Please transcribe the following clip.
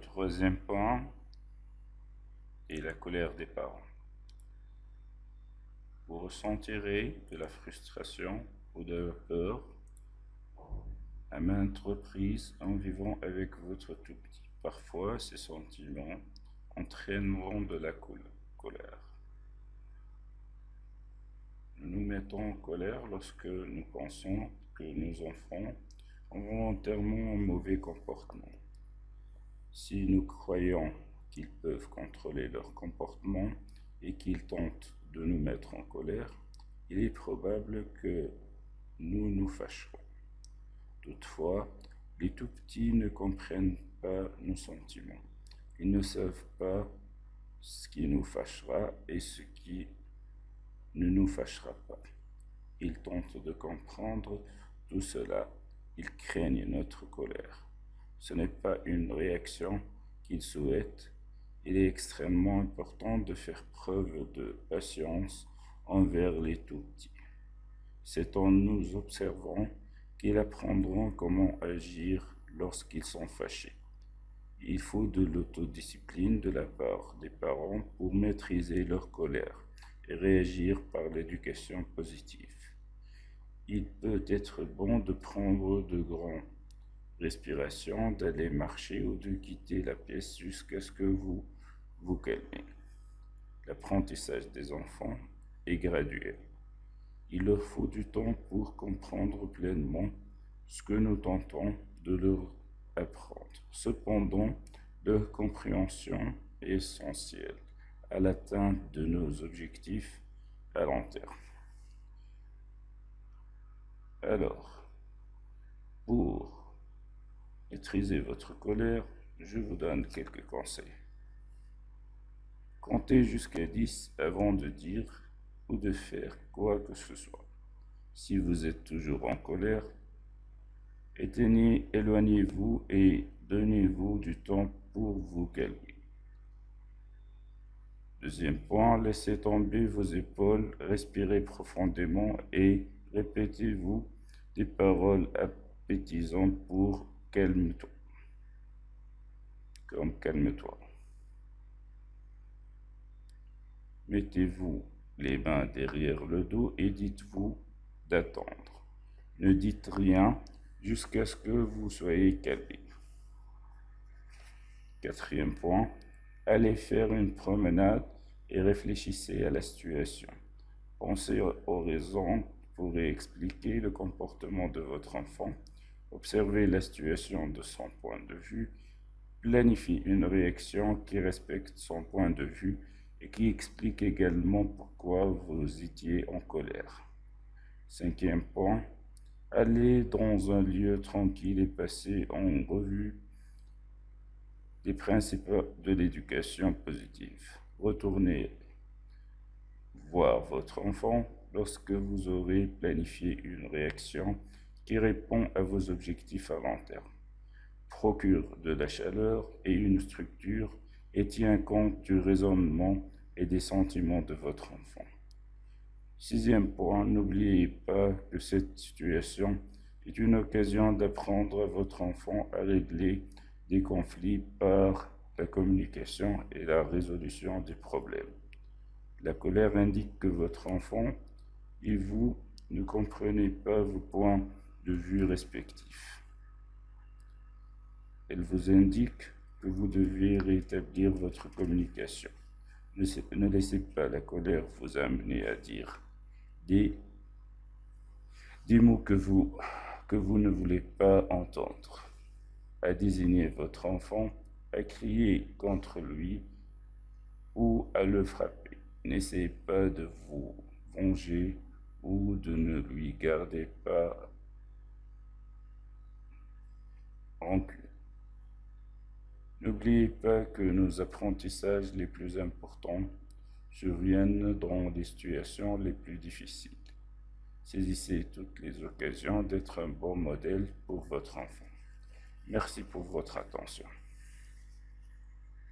troisième point est la colère des parents. Vous ressentirez de la frustration ou de la peur à maintes reprises en vivant avec votre tout petit. Parfois, ces sentiments entraîneront de la colère. Nous nous mettons en colère lorsque nous pensons que nos enfants ont volontairement un mauvais comportement. Si nous croyons qu'ils peuvent contrôler leur comportement et qu'ils tentent de nous mettre en colère, il est probable que nous nous fâcherons. Toutefois, les tout-petits ne comprennent pas nos sentiments. Ils ne savent pas ce qui nous fâchera et ce qui ne nous fâchera pas. Ils tentent de comprendre tout cela. Ils craignent notre colère. Ce n'est pas une réaction qu'ils souhaitent. Il est extrêmement important de faire preuve de patience envers les tout-petits. C'est en nous observant qu'ils apprendront comment agir lorsqu'ils sont fâchés. Il faut de l'autodiscipline de la part des parents pour maîtriser leur colère et réagir par l'éducation positive. Il peut être bon de prendre de grandes respirations, d'aller marcher ou de quitter la pièce jusqu'à ce que vous vous calmez. L'apprentissage des enfants est graduel. Il leur faut du temps pour comprendre pleinement ce que nous tentons de leur apprendre. Cependant, leur compréhension est essentielle à l'atteinte de nos objectifs à long terme. Alors, pour maîtriser votre colère, je vous donne quelques conseils. Comptez jusqu'à 10 avant de dire ou de faire quoi que ce soit. Si vous êtes toujours en colère, éloignez-vous et donnez-vous du temps pour vous calmer. Deuxième point, laissez tomber vos épaules, respirez profondément et répétez-vous des paroles appétisantes pour calme-toi. Comme calme-toi. Mettez-vous les mains derrière le dos et dites-vous d'attendre. Ne dites rien jusqu'à ce que vous soyez calmé. Quatrième point, allez faire une promenade et réfléchissez à la situation. Pensez aux raisons qui pourraient expliquer le comportement de votre enfant. Observez la situation de son point de vue. Planifiez une réaction qui respecte son point de vue et qui explique également pourquoi vous étiez en colère. Cinquième point, allez dans un lieu tranquille et passez en revue des principes de l'éducation positive. Retournez voir votre enfant lorsque vous aurez planifié une réaction qui répond à vos objectifs à long terme. Procure de la chaleur et une structure et tient compte du raisonnement et des sentiments de votre enfant. Sixième point, n'oubliez pas que cette situation est une occasion d'apprendre à votre enfant à régler des conflits par la communication et la résolution des problèmes. La colère indique que votre enfant et vous ne comprenez pas vos points de vue respectifs. Elle vous indique que vous devez rétablir votre communication. Ne laissez pas la colère vous amener à dire des mots que vous ne voulez pas entendre, à désigner votre enfant, à crier contre lui ou à le frapper. N'essayez pas de vous venger ou de ne lui garder pas rancune. N'oubliez pas que nos apprentissages les plus importants surviennent dans les situations les plus difficiles. Saisissez toutes les occasions d'être un bon modèle pour votre enfant. Merci pour votre attention.